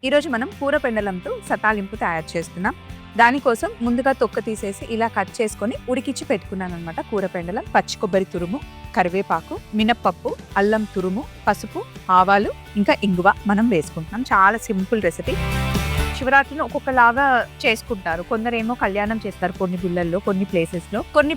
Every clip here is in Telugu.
ఈరోజు మనం కూర పెండలంతో సతాలింపు తయారు చేస్తున్నాం. దానికోసం ముందుగా తొక్క తీసేసి ఇలా కట్ చేసుకొని ఉడికిచ్చి పెట్టుకున్నాను అనమాట. కూర పెండలం, పచ్చి కొబ్బరి తురుము, కరివేపాకు, మినప్పప్పు, అల్లం తురుము, పసుపు, ఆవాలు, ఇంకా ఇంగువ మనం వేసుకుంటున్నాం. చాలా సింపుల్ రెసిపీ. శివరాత్రిని ఒక్కొక్కలాగా చేసుకుంటారు. కొందరేమో కళ్యాణం చేస్తారు కొన్ని గుళ్ళల్లో, కొన్ని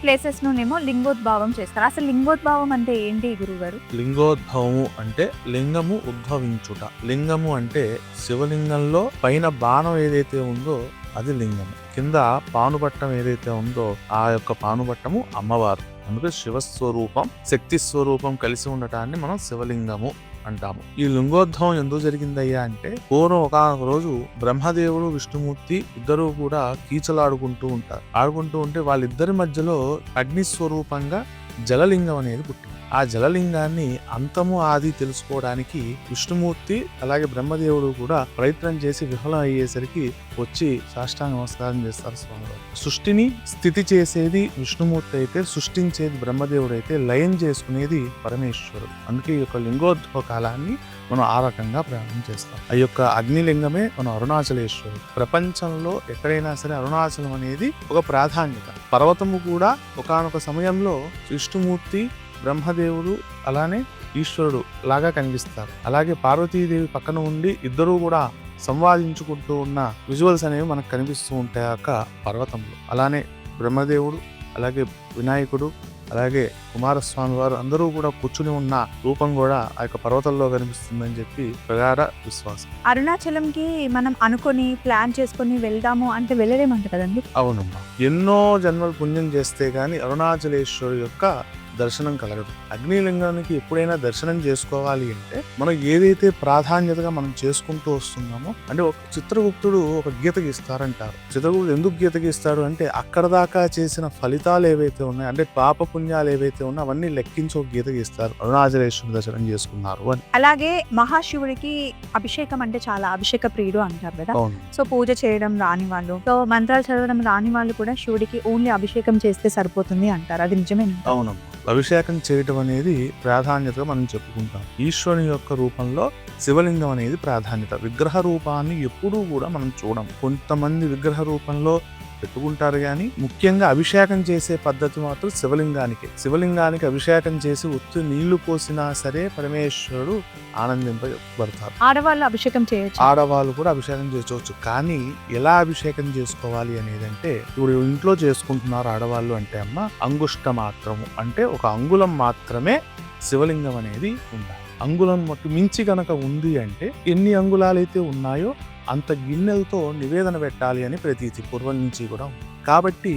ప్లేసెస్ లోనేమో లింగోద్భావం చేస్తారు. అసలు లింగోద్భావం అంటే ఏంటి గురుగారు? లింగోద్భవము అంటే లింగము ఉద్భవించుట. లింగము అంటే శివలింగంలో పైన బాణం ఏదైతే ఉందో అది లింగము, కింద పానుపట్టం ఏదైతే ఉందో ఆ యొక్క పానుపట్టము అమ్మవారు. అందుకే శివస్వరూపం, శక్తి స్వరూపం కలిసి ఉండటాన్ని మనం శివలింగము అంటాము. ఈ లింగోద్భవం ఎందుకు జరిగిందయ్యా అంటే, పూర్వం ఒకనొక రోజు బ్రహ్మదేవుడు, విష్ణుమూర్తి ఇద్దరు కూడా కీచలాడుకుంటూ ఉంటారు. ఆడుకుంటూ ఉంటే వాళ్ళిద్దరి మధ్యలో అగ్ని స్వరూపంగా జలలింగం అనేది పుట్టింది. ఆ జలలింగాన్ని అంతము ఆది తెలుసుకోవడానికి విష్ణుమూర్తి అలాగే బ్రహ్మదేవుడు కూడా ప్రయత్నం చేసి విఫలం అయ్యేసరికి వచ్చి సాష్టాంగ నమస్కారం చేస్తారు స్వామివారు. సృష్టిని స్థితి చేసేది విష్ణుమూర్తి అయితే, సృష్టించేది బ్రహ్మదేవుడు అయితే, లయం చేసుకునేది పరమేశ్వరుడు. అందుకే ఈ యొక్క లింగోద్భవ కాలాన్ని మనం ఆ రకంగా ప్రారంభం చేస్తాం. ఆ యొక్క అగ్నిలింగమే మన అరుణాచలేశ్వరుడు. ప్రపంచంలో ఎక్కడైనా సరే అరుణాచలం అనేది ఒక ప్రాధాన్యత. పర్వతము కూడా ఒకానొక సమయంలో విష్ణుమూర్తి, బ్రహ్మదేవుడు అలానే ఈశ్వరుడు లాగా కనిపిస్తారు. అలాగే పార్వతీదేవి పక్కన ఉండి ఇద్దరూ కూడా సంవాదించుకుంటూ ఉన్న విజువల్స్ అనేవి మనకు కనిపిస్తూ ఉంటాయి ఆ పర్వతంలో. అలానే బ్రహ్మదేవుడు, అలాగే వినాయకుడు, అలాగే కుమారస్వామి వారు అందరూ కూడా కూర్చుని ఉన్న రూపం కూడా ఆ యొక్క పర్వతంలో కనిపిస్తుందని చెప్పి ప్రగాఢ విశ్వాసం. అరుణాచలంకి మనం అనుకొని ప్లాన్ చేసుకొని వెళ్దాము అంటే వెళ్ళలేమంట కదండి? అవునమ్మా, ఎన్నో జన్మలు పుణ్యం చేస్తే గాని అరుణాచలేశ్వరు యొక్క దర్శనం కలగదు. అగ్నిలింగానికి ఎప్పుడైనా దర్శనం చేసుకోవాలి అంటే మనం ఏదైతే ప్రాధాన్యతగా మనం చేసుకుంటూ వస్తున్నామో, అంటే ఒక చిత్రగుప్తుడు ఒక గీత గీస్తారంటారు. చిత్రగుప్తుడు ఎందుకు గీత గీస్తాడు అంటే, అక్కడ దాకా చేసిన ఫలితాలు ఏవైతే ఉన్నాయో, అంటే పాప పుణ్యాలు ఏవైతే ఉన్నాయో అవన్నీ లెక్కించి ఒక గీత గీస్తారు. అరుణాచలేశ్వరుడు దర్శనం చేసుకున్నారు అని. అలాగే మహాశివుడికి అభిషేకం అంటే చాలా అభిషేక ప్రియుడు అంటారు కదా. అవును. సో పూజ చేయడం రాని వాళ్ళు, సో మంత్రాలు చదవడం రాని వాళ్ళు కూడా శివుడికి ఓన్లీ అభిషేకం చేస్తే సరిపోతుంది అంటారు. అది నిజమే? అవునమ్మా, అభిషేకం చేయటం అనేది ప్రాధాన్యతగా మనం చెప్పుకుంటాం. ఈశ్వరుని యొక్క రూపంలో శివలింగం అనేది ప్రాధాన్యత. విగ్రహ రూపాన్ని ఎప్పుడూ కూడా మనం చూడం. కొంతమంది విగ్రహ రూపంలో పెట్టుకుంటారు కానీ ముఖ్యంగా అభిషేకం చేసే పద్ధతి మాత్రం శివలింగానికి అభిషేకం చేసి ఉత్తి నీళ్లు పోసినా సరే పరమేశ్వరుడు ఆనందింపబడతారు. ఆడవాళ్ళు అభిషేకం చేయొచ్చు, ఆడవాళ్ళు కూడా అభిషేకం చేసుకోవచ్చు. కానీ ఎలా అభిషేకం చేసుకోవాలి అనేది అంటే, ఇప్పుడు ఇంట్లో చేసుకుంటున్నారు ఆడవాళ్ళు అంటే అమ్మ, అంగుష్ట మాత్రము అంటే ఒక అంగుళం మాత్రమే శివలింగం అనేది ఉండాలి. అంగుళం మించి గనక ఉంది అంటే, ఎన్ని అంగుళాలైతే ఉన్నాయో అంత గిన్నెలతో నివేదన పెట్టాలి అని ప్రతీతి పూర్వం నుంచి కూడా ఉంది. కాబట్టి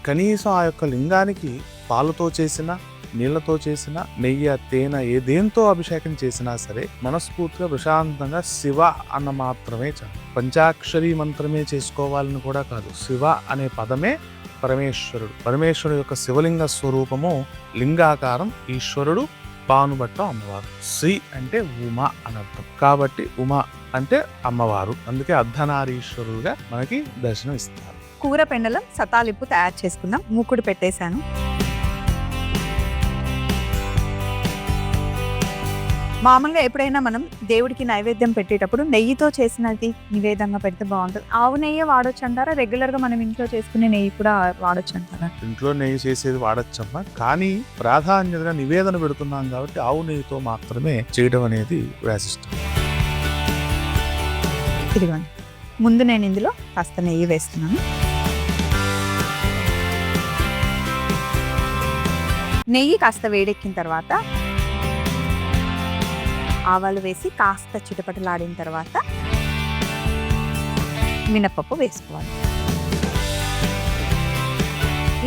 కనీసం ఆ యొక్క లింగానికి పాలతో చేసిన, నీళ్లతో చేసిన, నెయ్యి, తేనె దేంతో అభిషేకం చేసినా సరే మనస్ఫూర్తిగా ప్రశాంతంగా శివ అన్న మాత్రమే చాలు. పంచాక్షరి మంత్రమే చేసుకోవాలని కూడా కాదు. శివ అనే పదమే పరమేశ్వరుడు. పరమేశ్వరుడు యొక్క శివలింగ స్వరూపము లింగాకారం, ఈశ్వరుడు పానుబట్ట అమ్మవారు. శ్రీ అంటే ఉమ అని అర్థం. కాబట్టి ఉమ అంటే అమ్మవారు. అందుకే అర్ధనారీశ్వరుడుగా మనకి దర్శనం ఇస్తారు. కూర పెండలం సతాలింపు తయారు చేసుకుందాం. మూకుడు పెట్టేశాను. మామూలుగా ఎప్పుడైనా మనం దేవుడికి నైవేద్యం పెట్టేటప్పుడు నెయ్యితో చేసినది నివేదంగా పెడితే బాగుంటుంది. ఆవు నెయ్యి వాడొచ్చు అంటారా? రెగ్యులర్ గా మనం ఇంట్లో చేసుకునే నెయ్యి కూడా వాడొచ్చు అంటారా? ఇంట్లో నెయ్యి చేసేది వాడచ్చమ్మా, కానీ ప్రాధాన్యతగా నివేదన పెడుతున్నాం కాబట్టి ఆవు నెయ్యితో మాత్రమే చేయడం అనేది విశిష్టం. ఇదిగోండి, ముందు నేను ఇందులో కాస్త నెయ్యి వేస్తున్నాను. నెయ్యి కాస్త వేడెక్కిన తర్వాత ఆవాలు వేసి కాస్త చిటపటలాడిన తర్వాత మినపప్పు వేసుకోవాలి.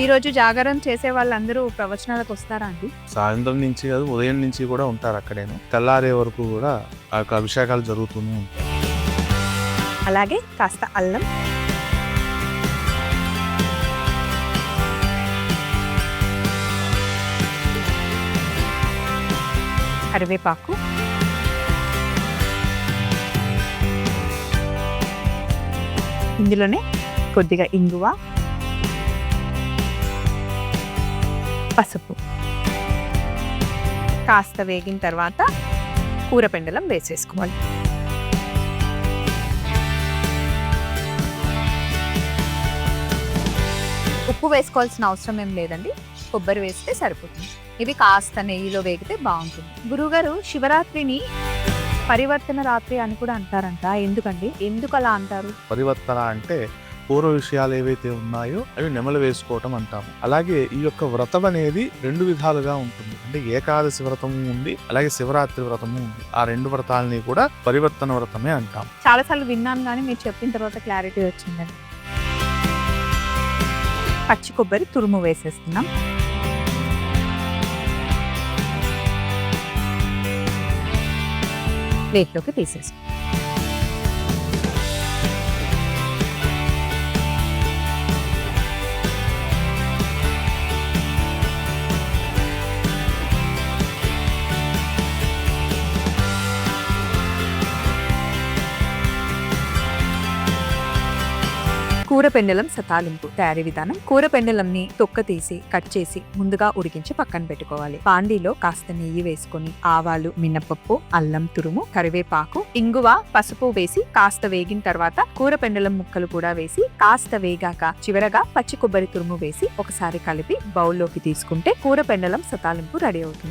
ఈరోజు జాగరణ చేసే వాళ్ళందరూ ప్రవచనాలకు వస్తారా అండి? సాయంత్రం నుంచి కాదు, ఉదయం నుంచి కూడా ఉంటారు అక్కడేను. తెల్లారే వరకు కూడా ఆ యొక్క అభిషేకాలు జరుగుతూనే ఉంటాయి. అలాగే కాస్త అల్లం, కరివేపాకు, ఇందులోనే కొద్దిగా ఇంగువ, పసుపు కాస్త వేగిన తర్వాత కూర పెండలం వేసేసుకోవాలి. ఉప్పు వేసుకోవాల్సిన అవసరం ఏం లేదండి, కొబ్బరి వేస్తే సరిపోతుంది. ఇవి కాస్త నెయ్యిలో వేగితే బాగుంటుంది. గురుగారు, శివరాత్రిని పరివర్తన రాత్రి అని కూడా అంటారంట, ఎందుకండి, ఎందుకు అలా అంటారు? పరివర్తన అంటే పూర్వ విషయాలు ఏవైతే ఉన్నాయో అవి నెమలు వేసుకోవటం అంటాము. అలాగే ఈ యొక్క వ్రతం అనేది 2 విధాలుగా ఉంటుంది. అంటే ఏకాదశి వ్రతము ఉంది, అలాగే శివరాత్రి వ్రతము ఉంది. ఆ 2 వ్రతాలని కూడా పరివర్తన వ్రతమే అంటాం. చాలా సార్లు విన్నాను కానీ మీరు చెప్పిన తర్వాత క్లారిటీ వచ్చిందండి. పచ్చి కొబ్బరి తురుము వేసేస్తున్నాం. ప్లేట్లోకి తీసేస్తాం. కూర పెండలం సతాలింపు తయారీ విధానం. కూర పెండలంని తొక్క తీసి కట్ చేసి ముందుగా ఉడికించి పక్కన పెట్టుకోవాలి. పాండీలో కాస్త నెయ్యి వేసుకొని ఆవాలు, మినపప్పు, అల్లం తురుము, కరివేపాకు, ఇంగువ, పసుపు వేసి కాస్త వేగిన తర్వాత కూర పెండలం ముక్కలు కూడా వేసి కాస్త వేగాక చివరగా పచ్చి కొబ్బరి తురుము వేసి ఒకసారి కలిపి బౌల్లోకి తీసుకుంటే కూర పెండలం సతాలింపు రెడీ అవుతుంది.